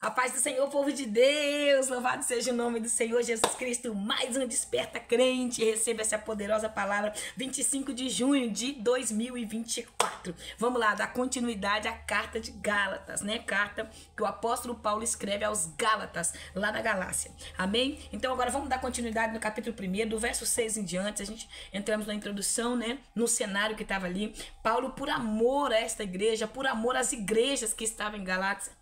A paz do Senhor, povo de Deus, louvado seja o nome do Senhor Jesus Cristo, mais um Desperta Crente, receba essa poderosa palavra, 25 de junho de 2024. Vamos lá, dar continuidade à carta de Gálatas, né? Carta que o apóstolo Paulo escreve aos Gálatas, lá na Galácia, amém? Então agora vamos dar continuidade no capítulo 1, do verso 6 em diante, a gente entramos na introdução, né? No cenário que estava ali, Paulo, por amor a esta igreja, por amor às igrejas que estavam em Galácia,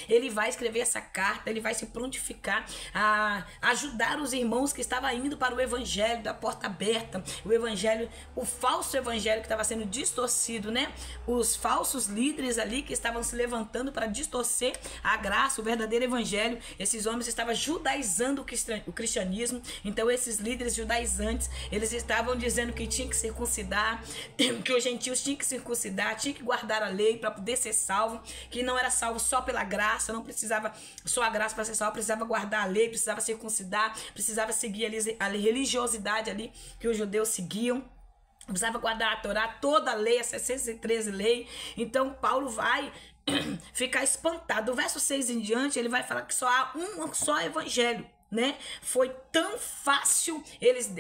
ele vai escrever essa carta, ele vai se prontificar a ajudar os irmãos que estavam indo para o evangelho da porta aberta, o evangelho, o falso evangelho que estava sendo distorcido, né? Os falsos líderes ali que estavam se levantando para distorcer a graça, o verdadeiro evangelho. Esses homens estavam judaizando o cristianismo. Então esses líderes judaizantes, eles estavam dizendo que tinha que circuncidar, que os gentios tinham que circuncidar, tinha que guardar a lei para poder ser salvo, que não era salvo só pela graça, não precisava só a graça para ser salvo, precisava guardar a lei, precisava circuncidar, precisava seguir a religiosidade ali que os judeus seguiam, precisava guardar a Torá, toda a lei, as 613 leis. Então Paulo vai ficar espantado. Do verso 6 em diante, ele vai falar que só há um só evangelho, né? Foi tão fácil eles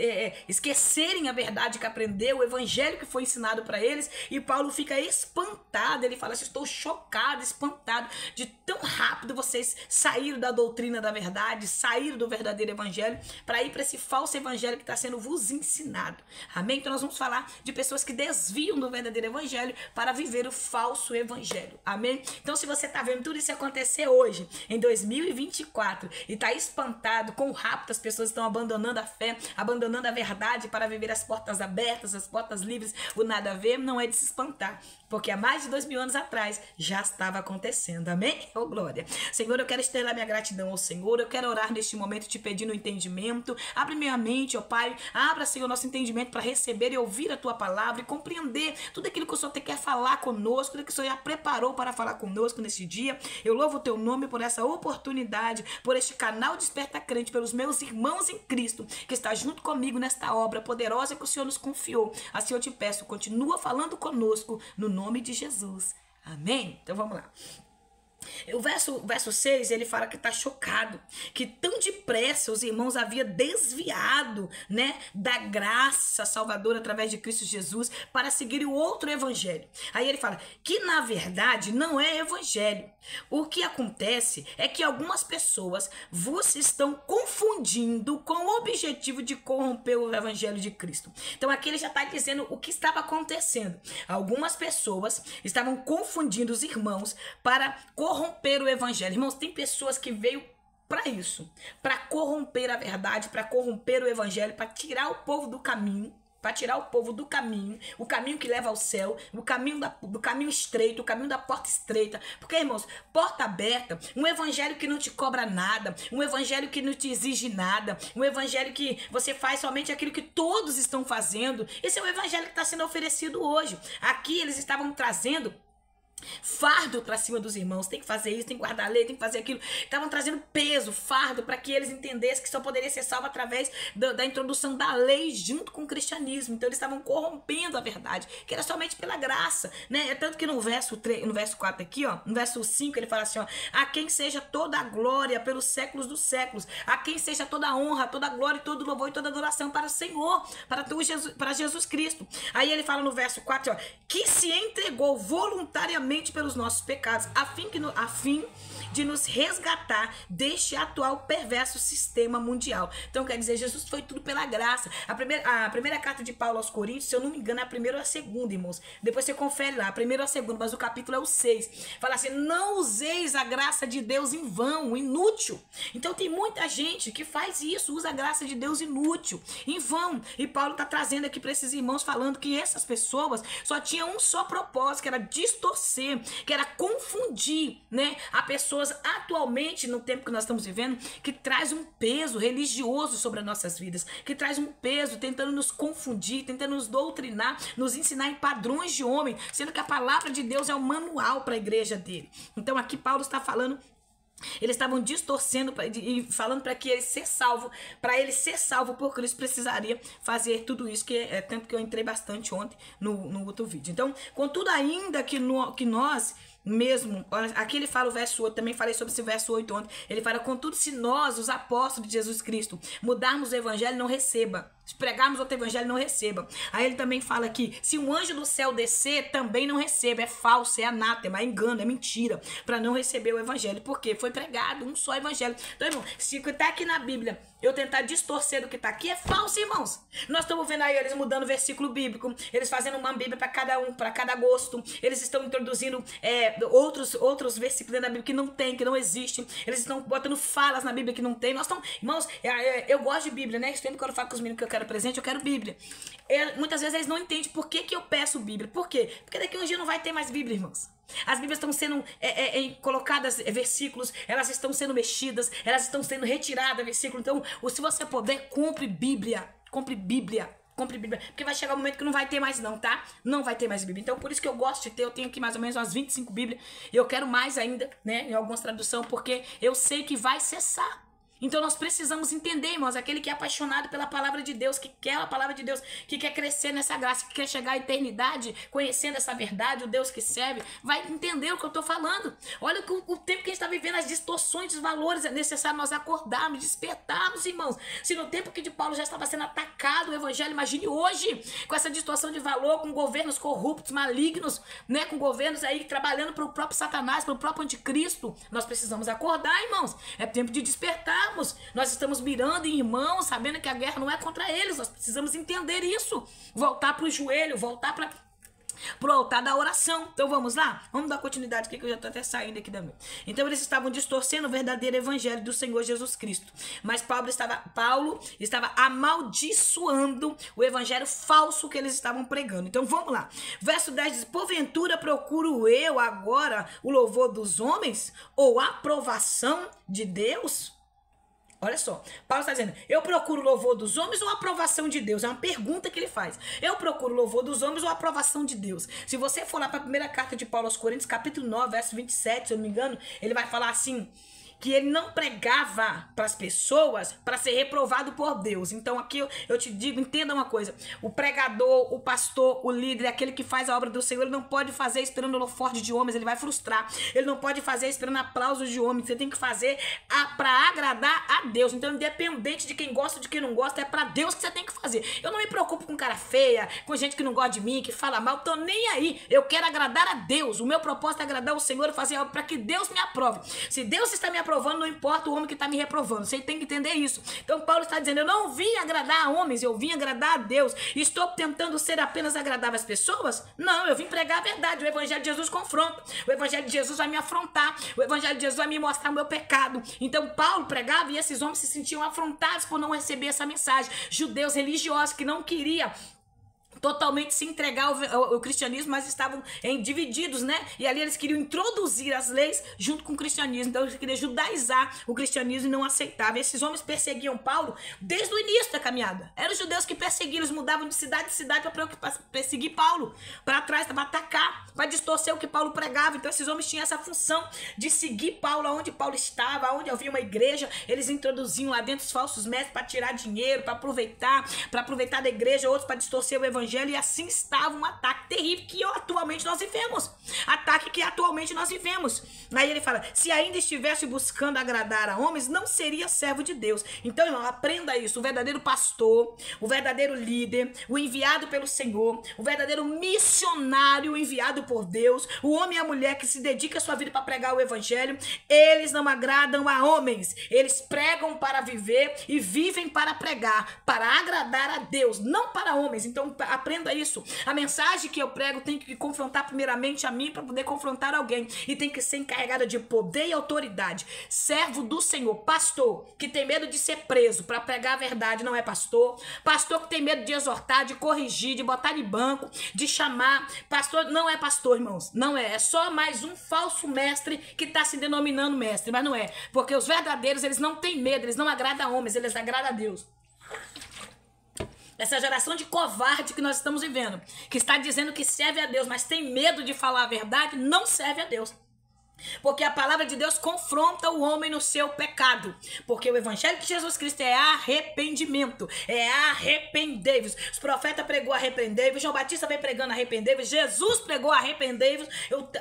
esquecerem a verdade que aprendeu, o evangelho que foi ensinado para eles, e Paulo fica espantado. Ele fala assim: estou chocado, espantado de tão rápido vocês saíram da doutrina da verdade, saíram do verdadeiro evangelho para ir para esse falso evangelho que está sendo vos ensinado, amém? Então nós vamos falar de pessoas que desviam do verdadeiro evangelho para viver o falso evangelho, amém? Então se você está vendo tudo isso acontecer hoje, em 2024, e está espantado com rápido as pessoas estão abandonando a fé, abandonando a verdade para viver as portas abertas, as portas livres, o nada a ver, não é de se espantar, porque há mais de 2000 anos atrás já estava acontecendo, amém? Oh glória! Senhor, eu quero estrelar minha gratidão ao Senhor, eu quero orar neste momento te pedindo entendimento. Abre minha mente, ó Pai, abra, Senhor, nosso entendimento para receber e ouvir a Tua palavra e compreender tudo aquilo que o Senhor quer falar conosco, tudo que o Senhor já preparou para falar conosco nesse dia. Eu louvo o Teu nome por essa oportunidade, por este canal Desperta Crente, pelos meus irmãos em Cristo, que está junto comigo nesta obra poderosa que o Senhor nos confiou. Assim eu te peço, continua falando conosco, no nome de Jesus. Amém? Então vamos lá. O verso 6, ele fala que está chocado, que tão depressa os irmãos haviam desviado, né, da graça salvadora através de Cristo Jesus para seguir o outro evangelho. Aí ele fala que na verdade não é evangelho. O que acontece é que algumas pessoas vos estão confundindo com o objetivo de corromper o evangelho de Cristo. Então aqui ele já está dizendo o que estava acontecendo. Algumas pessoas estavam confundindo os irmãos para corromper o evangelho. Irmãos, tem pessoas que veio para isso, para corromper a verdade, para corromper o evangelho, para tirar o povo do caminho, para tirar o povo do caminho, o caminho que leva ao céu, o caminho do caminho estreito, o caminho da porta estreita. Porque, irmãos, porta aberta, um evangelho que não te cobra nada, um evangelho que não te exige nada, um evangelho que você faz somente aquilo que todos estão fazendo. Esse é o evangelho que está sendo oferecido hoje. Aqui eles estavam trazendo fardo para cima dos irmãos, tem que fazer isso, tem que guardar a lei, tem que fazer aquilo. Estavam trazendo peso, fardo, para que eles entendessem que só poderia ser salvo através da introdução da lei junto com o cristianismo. Então eles estavam corrompendo a verdade, que era somente pela graça, né? É tanto que no verso 4 aqui, ó, no verso 5 ele fala assim, ó: a quem seja toda a glória pelos séculos dos séculos, a quem seja toda a honra, toda a glória, todo o louvor e toda a adoração para o Senhor, para Jesus Cristo. Aí ele fala no verso 4, ó, que se entregou voluntariamente pelos nossos pecados, a fim de nos resgatar deste atual perverso sistema mundial. Então quer dizer, Jesus foi tudo pela graça. A primeira carta de Paulo aos Coríntios, se eu não me engano, é a primeira ou a segunda, irmãos. Depois você confere lá, a primeira ou a segunda, mas o capítulo é o 6. Fala assim: não useis a graça de Deus em vão, inútil. Então tem muita gente que faz isso, usa a graça de Deus inútil, em vão. E Paulo está trazendo aqui para esses irmãos, falando que essas pessoas só tinham um só propósito, que era distorcer, que era confundir, né, a pessoas atualmente, no tempo que nós estamos vivendo, que traz um peso religioso sobre as nossas vidas, que traz um peso tentando nos confundir, tentando nos doutrinar, nos ensinar em padrões de homem, sendo que a palavra de Deus é o manual para a igreja dele. Então aqui Paulo está falando, eles estavam distorcendo e falando para que ele ser salvo, para ele ser salvo por Cristo, precisaria fazer tudo isso, que é tanto que eu entrei bastante ontem no outro vídeo. Então, contudo, ainda que nós mesmo, aqui ele fala o verso 8, também falei sobre esse verso 8 ontem, ele fala, contudo, se nós, os apóstolos de Jesus Cristo, mudarmos o evangelho, não receba. Se pregarmos outro evangelho, não receba. Aí ele também fala aqui, se um anjo do céu descer, também não receba. É falso, é anátema, é engano, é mentira, para não receber o evangelho. Porque foi pregado um só evangelho. Então, irmão, se o que está aqui na Bíblia, eu tentar distorcer do que está aqui, é falso, irmãos. Nós estamos vendo aí eles mudando o versículo bíblico, eles fazendo uma Bíblia para cada um, para cada gosto. Eles estão introduzindo outros versículos dentro da Bíblia que não tem, que não existe. Eles estão botando falas na Bíblia que não tem. Nós estamos, irmãos, eu gosto de Bíblia, né? Sempre quando eu falo com os meninos que eu quero presente, eu quero Bíblia. Muitas vezes eles não entendem por que eu peço Bíblia. Por quê? Porque daqui a um dia não vai ter mais Bíblia, irmãos. As Bíblias estão sendo colocadas versículos, elas estão sendo mexidas, elas estão sendo retiradas versículos. Então, se você puder, compre Bíblia. Compre Bíblia. Compre Bíblia, porque vai chegar um momento que não vai ter mais não, tá? Não vai ter mais Bíblia. Então, por isso que eu gosto de ter, eu tenho aqui mais ou menos umas 25 Bíblias, e eu quero mais ainda, né, em algumas traduções, porque eu sei que vai cessar. Então nós precisamos entender, irmãos, aquele que é apaixonado pela palavra de Deus, que quer a palavra de Deus, que quer crescer nessa graça, que quer chegar à eternidade, conhecendo essa verdade, o Deus que serve, vai entender o que eu estou falando. Olha o tempo que a gente está vivendo, as distorções dos valores, é necessário nós acordarmos, despertarmos, irmãos. Se no tempo que de Paulo já estava sendo atacado o evangelho, imagine hoje, com essa distorção de valor, com governos corruptos, malignos, né, com governos aí trabalhando para o próprio Satanás, para o próprio anticristo. Nós precisamos acordar, irmãos. É tempo de despertar. Nós estamos mirando em irmãos, sabendo que a guerra não é contra eles. Nós precisamos entender isso. Voltar para o joelho, voltar para o altar da oração. Então vamos lá? Vamos dar continuidade aqui que eu já estou até saindo aqui também. Então eles estavam distorcendo o verdadeiro evangelho do Senhor Jesus Cristo. Mas Paulo estava amaldiçoando o evangelho falso que eles estavam pregando. Então vamos lá. Verso 10 diz, porventura procuro eu agora o louvor dos homens ou a aprovação de Deus? Olha só, Paulo está dizendo, eu procuro o louvor dos homens ou a aprovação de Deus? É uma pergunta que ele faz. Eu procuro o louvor dos homens ou a aprovação de Deus? Se você for lá para a primeira carta de Paulo aos Coríntios, capítulo 9, verso 27, se eu não me engano, ele vai falar assim, que ele não pregava para as pessoas para ser reprovado por Deus. Então aqui eu te digo, entenda uma coisa, o pregador, o pastor, o líder, aquele que faz a obra do Senhor, ele não pode fazer esperando o forte de homens, ele vai frustrar. Ele não pode fazer esperando aplausos de homens, você tem que fazer para agradar a Deus. Então independente de quem gosta ou de quem não gosta, é para Deus que você tem que fazer. Eu não me preocupo com cara feia, com gente que não gosta de mim, que fala mal, tô nem aí. Eu quero agradar a Deus. O meu propósito é agradar o Senhor e fazer algo para que Deus me aprove. Se Deus está me aprovando, não importa o homem que está me reprovando. Você tem que entender isso. Então Paulo está dizendo, eu não vim agradar a homens, eu vim agradar a Deus. Estou tentando ser apenas agradável às pessoas? Não, eu vim pregar a verdade. O evangelho de Jesus confronta. O evangelho de Jesus vai me afrontar. O evangelho de Jesus vai me mostrar o meu pecado. Então Paulo pregava e esses homens se sentiam afrontados por não receber essa mensagem. Judeus religiosos que não queriam totalmente se entregar ao cristianismo, mas estavam divididos, né? E ali eles queriam introduzir as leis junto com o cristianismo. Então eles queriam judaizar o cristianismo e não aceitavam. Esses homens perseguiam Paulo desde o início da caminhada. Eram os judeus que perseguiam, eles mudavam de cidade em cidade para perseguir Paulo, para trás, para atacar, para distorcer o que Paulo pregava. Então esses homens tinham essa função de seguir Paulo aonde Paulo estava, onde havia uma igreja, eles introduziam lá dentro os falsos mestres para tirar dinheiro, para aproveitar da igreja, outros para distorcer o evangelho. E assim estava um ataque terrível que atualmente nós vivemos. Ataque que atualmente nós vivemos. Aí ele fala, se ainda estivesse buscando agradar a homens, não seria servo de Deus. Então, irmão, aprenda isso. O verdadeiro pastor, o verdadeiro líder, o enviado pelo Senhor, o verdadeiro missionário enviado por Deus, o homem e a mulher que se dedica a sua vida para pregar o evangelho, eles não agradam a homens. Eles pregam para viver e vivem para pregar, para agradar a Deus, não para homens. Então, aprenda isso. A mensagem que eu prego tem que confrontar primeiramente a mim para poder confrontar alguém. E tem que ser encarregada de poder e autoridade. Servo do Senhor. Pastor que tem medo de ser preso para pregar a verdade não é pastor. Pastor que tem medo de exortar, de corrigir, de botar de banco, de chamar. Pastor não é pastor, irmãos. Não é. É só mais um falso mestre que está se denominando mestre. Mas não é. Porque os verdadeiros, eles não têm medo. Eles não agradam a homens. Eles agradam a Deus. Essa geração de covarde que nós estamos vivendo, que está dizendo que serve a Deus, mas tem medo de falar a verdade, não serve a Deus. Porque a palavra de Deus confronta o homem no seu pecado. Porque o evangelho de Jesus Cristo é arrependimento. É arrependei-vos. Os profetas pregou arrependei-vos. João Batista vem pregando arrependei-vos. Jesus pregou arrependei-vos.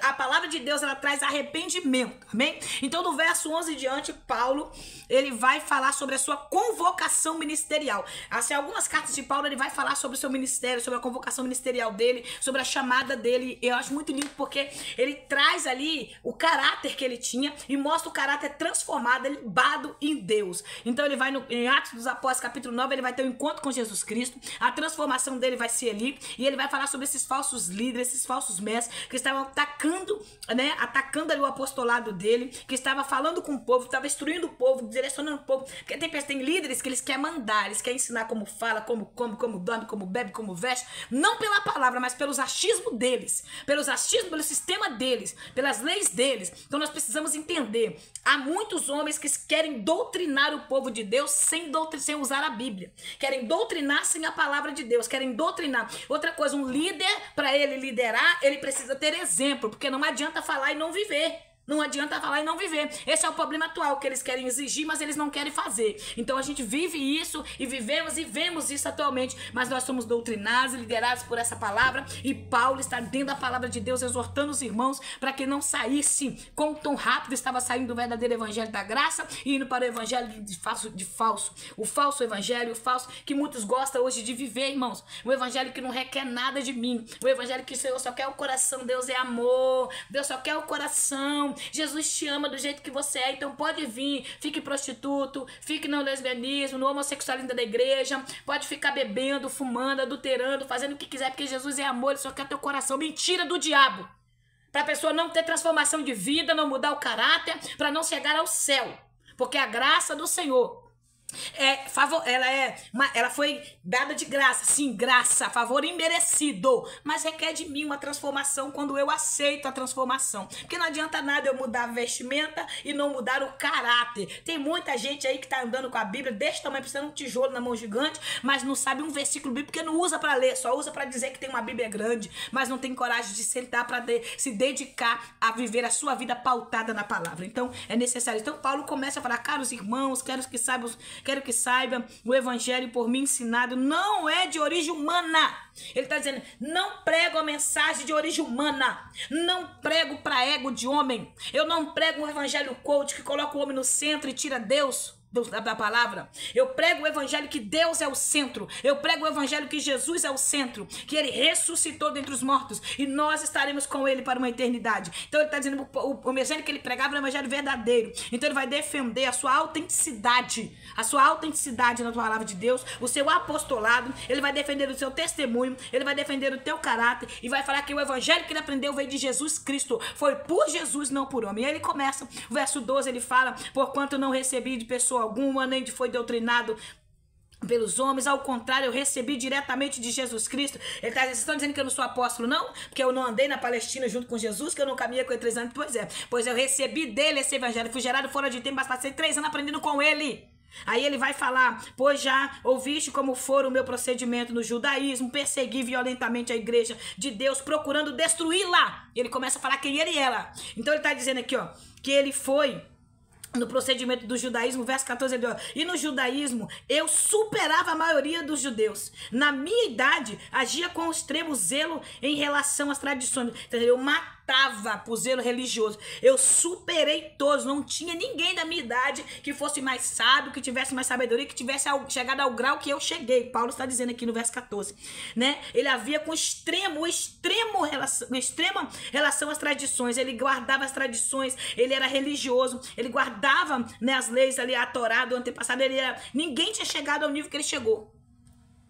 A palavra de Deus, ela traz arrependimento. Amém? Então, do verso 11 em diante, Paulo, ele vai falar sobre a sua convocação ministerial. Assim, algumas cartas de Paulo, ele vai falar sobre o seu ministério, sobre a convocação ministerial dele, sobre a chamada dele. Eu acho muito lindo porque ele traz ali o caráter que ele tinha e mostra o caráter transformado, libado em Deus. Então ele vai em Atos dos Apóstolos, capítulo 9, ele vai ter um encontro com Jesus Cristo, a transformação dele vai ser ali, e ele vai falar sobre esses falsos líderes, esses falsos mestres, que estavam atacando, né, atacando ali o apostolado dele, que estava falando com o povo, estava instruindo o povo, direcionando o povo, porque tem líderes que eles querem mandar, eles querem ensinar como fala, como come, como dorme, como bebe, como veste, não pela palavra, mas pelos achismos deles, pelo sistema deles, pelas leis deles. Então nós precisamos entender, há muitos homens que querem doutrinar o povo de Deus sem usar a Bíblia, querem doutrinar sem a palavra de Deus, querem doutrinar. Outra coisa, um líder, para ele liderar, ele precisa ter exemplo, porque não adianta falar e não viver. Não adianta falar e não viver. Esse é o problema atual, que eles querem exigir, mas eles não querem fazer. Então a gente vive isso e vivemos e vemos isso atualmente. Mas nós somos doutrinados e liderados por essa palavra. E Paulo está dentro da palavra de Deus, exortando os irmãos para que não saísse como tão rápido estava saindo do verdadeiro evangelho da graça e indo para o evangelho de falso. O falso evangelho, o falso que muitos gostam hoje de viver, irmãos. O evangelho que não requer nada de mim. O evangelho que o Senhor só quer o coração. Deus é amor. Deus só quer o coração. Jesus te ama do jeito que você é, então pode vir, fique prostituto, fique no lesbianismo, no homossexualismo da igreja, pode ficar bebendo, fumando, adulterando, fazendo o que quiser, porque Jesus é amor, ele só quer teu coração. Mentira do diabo, para a pessoa não ter transformação de vida, não mudar o caráter, para não chegar ao céu, porque a graça do Senhor ela foi dada de graça, sim, graça, favor imerecido, mas requer de mim uma transformação quando eu aceito a transformação, porque não adianta nada eu mudar a vestimenta e não mudar o caráter. Tem muita gente aí que tá andando com a Bíblia desse tamanho, precisando de um tijolo na mão gigante, mas não sabe um versículo bíblico, porque não usa para ler, só usa para dizer que tem uma Bíblia grande, mas não tem coragem de sentar para se dedicar a viver a sua vida pautada na palavra. Então é necessário. Então Paulo começa a falar: caros irmãos, quero que saiba, o evangelho por mim ensinado não é de origem humana. Ele está dizendo: não prego a mensagem de origem humana, não prego para ego de homem, eu não prego um evangelho coach que coloca o homem no centro e tira Deus da palavra. Eu prego o evangelho que Deus é o centro. Eu prego o evangelho que Jesus é o centro, que ele ressuscitou dentre os mortos e nós estaremos com ele para uma eternidade. Então ele está dizendo o evangelho que ele pregava era um evangelho verdadeiro. Então ele vai defender a sua autenticidade na palavra de Deus, o seu apostolado. Ele vai defender o seu testemunho, ele vai defender o teu caráter e vai falar que o evangelho que ele aprendeu veio de Jesus Cristo, foi por Jesus, não por homem. E aí ele começa, o verso 12, ele fala: porquanto não recebi de pessoa alguma, nem foi doutrinado pelos homens, ao contrário, eu recebi diretamente de Jesus Cristo. Vocês estão dizendo que eu não sou apóstolo, não? Porque eu não andei na Palestina junto com Jesus, que eu não caminhei com ele 3 anos? Pois eu recebi dele esse evangelho, fui gerado fora de tempo, mas passei 3 anos aprendendo com ele. Aí ele vai falar: pois já ouviste como for o meu procedimento no judaísmo, persegui violentamente a igreja de Deus, procurando destruí-la. Ele começa a falar quem ele era. Então ele está dizendo aqui, ó, que ele foi no procedimento do judaísmo, verso 14, ele diz: e no judaísmo eu superava a maioria dos judeus. Na minha idade, agia com extremo zelo em relação às tradições. Eu matava por zelo religioso. Eu superei todos. Não tinha ninguém da minha idade que fosse mais sábio, que tivesse mais sabedoria, que tivesse chegado ao grau que eu cheguei. Paulo está dizendo aqui no verso 14, né? Ele havia com extrema relação às tradições. Ele guardava as tradições, ele era religioso, ele guardava, né, as leis ali, a Torá do antepassado. Ninguém tinha chegado ao nível que ele chegou.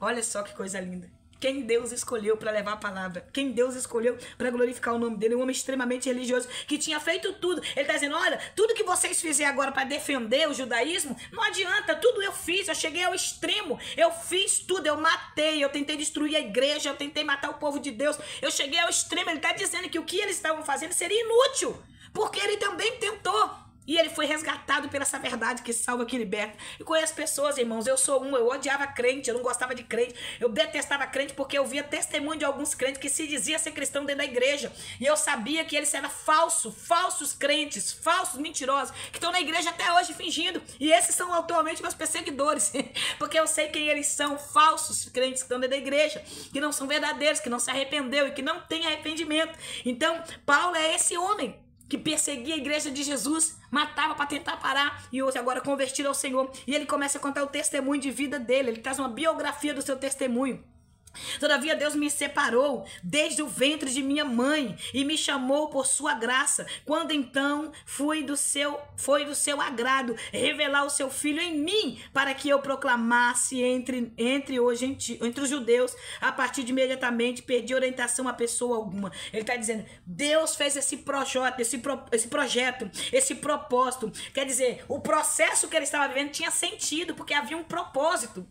Olha só que coisa linda. Quem Deus escolheu para levar a palavra, quem Deus escolheu para glorificar o nome dele, um homem extremamente religioso, que tinha feito tudo. Ele está dizendo: olha, tudo que vocês fizeram agora para defender o judaísmo, não adianta, tudo eu fiz, eu cheguei ao extremo, eu fiz tudo, eu matei, eu tentei destruir a igreja, eu tentei matar o povo de Deus, eu cheguei ao extremo. Ele está dizendo que o que eles estavam fazendo seria inútil, porque ele também tentou. E ele foi resgatado pela essa verdade que salva, que liberta. E conheço pessoas, irmãos, eu sou eu odiava crente, eu não gostava de crente, eu detestava crente porque eu via testemunho de alguns crentes que se dizia ser cristão dentro da igreja, e eu sabia que eles eram falsos crentes, falsos mentirosos, que estão na igreja até hoje fingindo, e esses são atualmente meus perseguidores, porque eu sei quem eles são, falsos crentes que estão dentro da igreja, que não são verdadeiros, que não se arrependeu e que não tem arrependimento. Então, Paulo é esse homem que perseguia a igreja de Jesus, matava para tentar parar, e hoje agora convertido ao Senhor. E ele começa a contar o testemunho de vida dele, ele traz uma biografia do seu testemunho. Todavia Deus me separou desde o ventre de minha mãe e me chamou por sua graça, quando então foi do seu agrado revelar o seu filho em mim, para que eu proclamasse entre os judeus. A partir de imediatamente perdi orientação a pessoa alguma. Ele está dizendo, Deus fez esse projeto, esse propósito. Quer dizer, o processo que ele estava vivendo tinha sentido, porque havia um propósito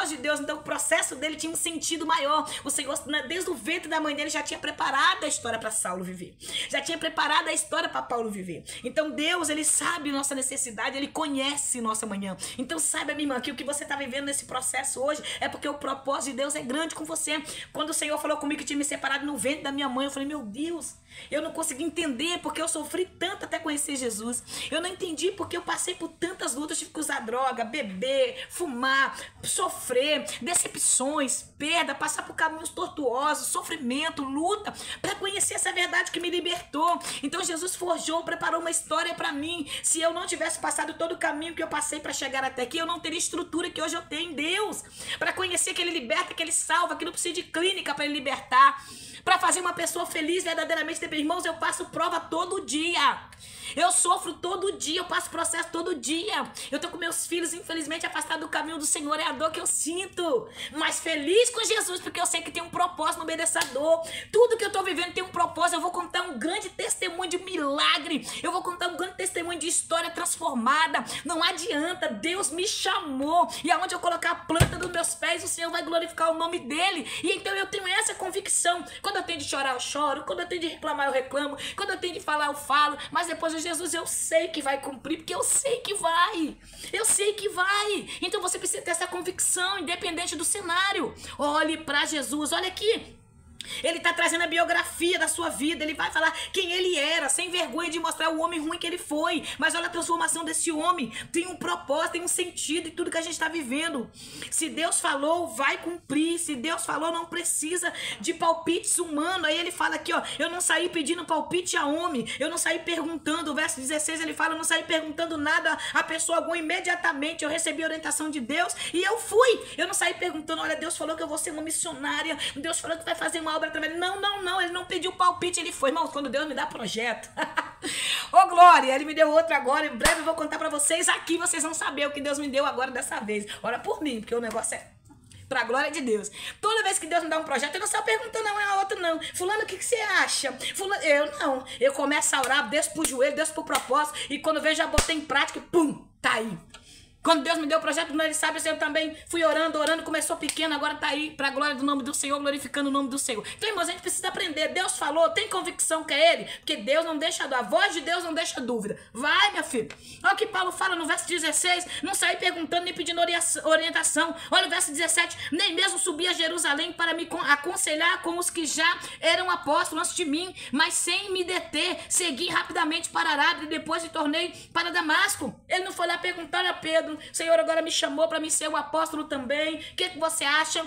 de Deus. Então o processo dele tinha um sentido maior. O Senhor, desde o ventre da mãe dele, já tinha preparado a história para Saulo viver, já tinha preparado a história para Paulo viver. Então Deus, ele sabe nossa necessidade, ele conhece nossa manhã. Então saiba, minha irmã, que o que você está vivendo nesse processo hoje é porque o propósito de Deus é grande com você. Quando o Senhor falou comigo que tinha me separado no ventre da minha mãe, eu falei, meu Deus, eu não consegui entender porque eu sofri tanto até conhecer Jesus. Eu não entendi porque eu passei por tantas lutas, tive que usar droga, beber, fumar, sofrer, decepções, perda, passar por caminhos tortuosos, sofrimento, luta, para conhecer essa verdade que me libertou. Então Jesus forjou, preparou uma história para mim. Se eu não tivesse passado todo o caminho que eu passei para chegar até aqui, eu não teria a estrutura que hoje eu tenho em Deus, para conhecer que ele liberta, que ele salva, que não precisa de clínica para ele libertar, para fazer uma pessoa feliz verdadeiramente. Irmãos, eu passo prova todo dia. Eu sofro todo dia, eu passo processo todo dia. Eu tô com meus filhos, infelizmente, afastados do caminho do Senhor. É a dor que eu sinto. Mas feliz com Jesus, porque eu sei que tem um propósito no meio dessa dor. Tudo que eu tô vivendo tem um propósito. Eu vou contar um grande testemunho de milagre. Eu vou contar um grande testemunho de história transformada. Não adianta, Deus me chamou. E aonde eu colocar a planta dos meus pés, o Senhor vai glorificar o nome dele. E então eu tenho essa convicção. Quando eu tenho de chorar, eu choro. Quando eu tenho de reclamar, eu reclamo. Quando eu tenho de falar, eu falo. Mas depois de Jesus, eu sei que vai cumprir, porque eu sei que vai. Eu sei que vai. Então você precisa ter essa convicção, independente do cenário. Olhe para Jesus, olha aqui. Ele está trazendo a biografia da sua vida. Ele vai falar quem ele era, sem vergonha de mostrar o homem ruim que ele foi. Mas olha a transformação desse homem. Tem um propósito, tem um sentido em tudo que a gente está vivendo. Se Deus falou, vai cumprir. Se Deus falou, não precisa de palpites humanos. Aí ele fala aqui, ó, eu não saí pedindo palpite a homem. Eu não saí perguntando. O verso 16 ele fala, eu não saí perguntando nada a pessoa alguma. Imediatamente eu recebi a orientação de Deus e eu fui. Eu não saí perguntando, olha, Deus falou que eu vou ser uma missionária. Deus falou que vai fazer uma obra através. Não, ele não pediu palpite, ele foi. Irmãos, quando Deus me dá projeto, ô glória, ele me deu outro agora, em breve eu vou contar pra vocês aqui, vocês vão saber o que Deus me deu agora dessa vez. Ora por mim, porque o negócio é pra glória de Deus. Toda vez que Deus me dá um projeto, eu não saio perguntando não é a outra não. Fulano, o que você acha? Fulano, eu começo a orar, desço pro joelho, desço pro propósito, e quando eu vejo, já botei em prática, e pum, tá aí. Quando Deus me deu o projeto, ele sabe, eu também fui orando, começou pequeno, agora tá aí, pra glória do nome do Senhor, glorificando o nome do Senhor. Então, irmãos, a gente precisa aprender. Deus falou, tem convicção que é ele, porque Deus não deixa dúvida, a voz de Deus não deixa dúvida. Vai, minha filha. Olha o que Paulo fala no verso 16, não saí perguntando nem pedindo orientação. Olha o verso 17, nem mesmo subi a Jerusalém para me aconselhar com os que já eram apóstolos antes de mim, mas sem me deter, segui rapidamente para Arábia e depois me tornei para Damasco. Ele não foi lá perguntar a Pedro, Senhor agora me chamou para me ser um apóstolo também. O que você acha?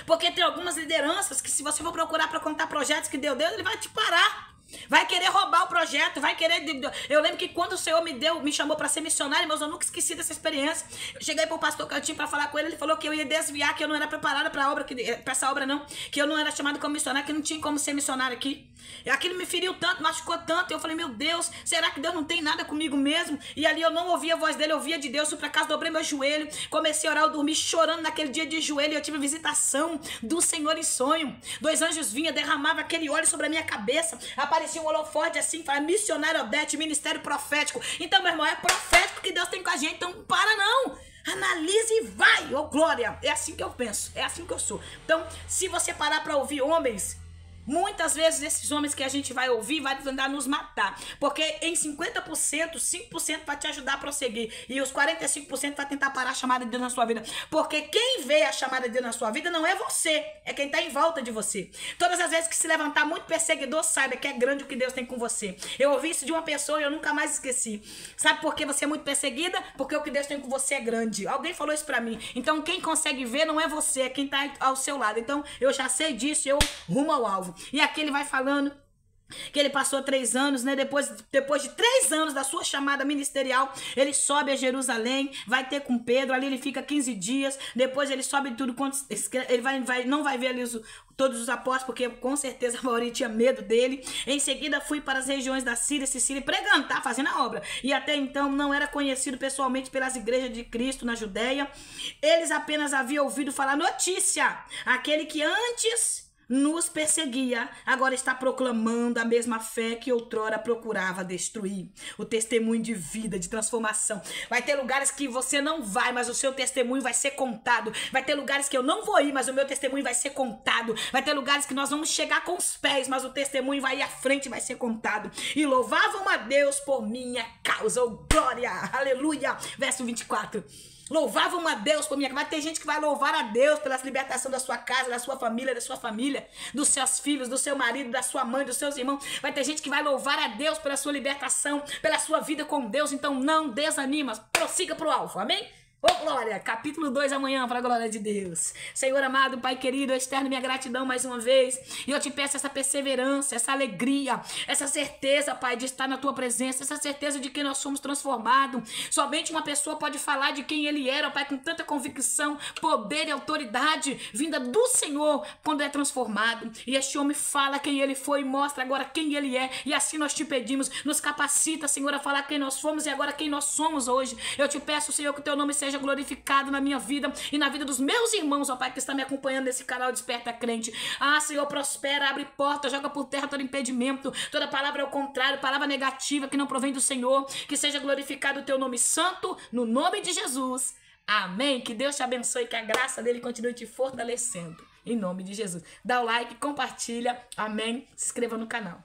Porque tem algumas lideranças que se você for procurar para contar projetos que Deus, ele vai te parar. Vai querer roubar o projeto, vai querer... Eu lembro que quando o Senhor me chamou para ser missionário, mas eu nunca esqueci dessa experiência. Eu cheguei pro pastor Cantinho para falar com ele, ele falou que eu ia desviar, que eu não era preparada para essa obra não, que eu não era chamada como missionário, que não tinha como ser missionário aqui. E aquilo me feriu tanto, machucou tanto, eu falei, meu Deus, será que Deus não tem nada comigo mesmo? E ali eu não ouvia a voz dele, eu ouvia de Deus, fui pra casa, dobrei meu joelho, comecei a orar, eu dormi chorando naquele dia de joelho, eu tive visitação do Senhor em sonho. 2 anjos vinham, derramavam aquele óleo sobre a minha cabeça, aparecia um holofote assim, fala, missionário Odete, ministério profético. Então, meu irmão, é profético que Deus tem com a gente, então não para não. Analise e vai, ô glória. É assim que eu penso, é assim que eu sou. Então, se você parar para ouvir homens Muitas vezes esses homens que a gente vai ouvir vai tentar nos matar. Porque em 50%, 5% vai te ajudar a prosseguir. E os 45% vai tentar parar a chamada de Deus na sua vida. Porque quem vê a chamada de Deus na sua vida não é você. É quem está em volta de você. Todas as vezes que se levantar muito perseguidor, saiba que é grande o que Deus tem com você. Eu ouvi isso de uma pessoa e eu nunca mais esqueci. Sabe por que você é muito perseguida? Porque o que Deus tem com você é grande. Alguém falou isso pra mim. Então quem consegue ver não é você, é quem está ao seu lado. Então eu já sei disso, eu rumo ao alvo. E aqui ele vai falando que ele passou 3 anos, né? Depois de 3 anos da sua chamada ministerial, ele sobe a Jerusalém, vai ter com Pedro, ali ele fica 15 dias, depois ele sobe tudo, ele não vai ver ali todos os apóstolos, porque com certeza a maioria tinha medo dele. Em seguida fui para as regiões da Síria, Sicília, pregando, tá? Fazendo a obra. E até então não era conhecido pessoalmente pelas igrejas de Cristo na Judéia. Eles apenas haviam ouvido falar notícia. Aquele que antes nos perseguia, agora está proclamando a mesma fé que outrora procurava destruir. O testemunho de vida, de transformação. Vai ter lugares que você não vai, mas o seu testemunho vai ser contado. Vai ter lugares que eu não vou ir, mas o meu testemunho vai ser contado. Vai ter lugares que nós vamos chegar com os pés, mas o testemunho vai ir à frente e vai ser contado. E louvavam a Deus por minha causa. Oh, glória! Aleluia! Verso 24. Louvavam a Deus por minha causa. Vai ter gente que vai louvar a Deus pela libertação da sua casa, da sua família, dos seus filhos, do seu marido, da sua mãe, dos seus irmãos. Vai ter gente que vai louvar a Deus pela sua libertação, pela sua vida com Deus. Então não desanima, prossiga pro alvo, amém? Ô, glória! Capítulo 2 amanhã, para a glória de Deus. Senhor amado, Pai querido, eu externo minha gratidão mais uma vez. E eu te peço essa perseverança, essa alegria, essa certeza, Pai, de estar na Tua presença, essa certeza de que nós somos transformados. Somente uma pessoa pode falar de quem Ele era, Pai, com tanta convicção, poder e autoridade vinda do Senhor quando é transformado. E este homem fala quem Ele foi e mostra agora quem Ele é. E assim nós te pedimos, nos capacita, Senhor, a falar quem nós fomos e agora quem nós somos hoje. Eu te peço, Senhor, que o Teu nome seja glorificado na minha vida e na vida dos meus irmãos, ó Pai, que está me acompanhando nesse canal Desperta Crente. Ah, Senhor, prospera, abre porta, joga por terra todo impedimento, toda palavra ao contrário, palavra negativa que não provém do Senhor, que seja glorificado o Teu nome santo, no nome de Jesus. Amém. Que Deus te abençoe, que a graça dele continue te fortalecendo, em nome de Jesus. Dá o like, compartilha, amém, se inscreva no canal.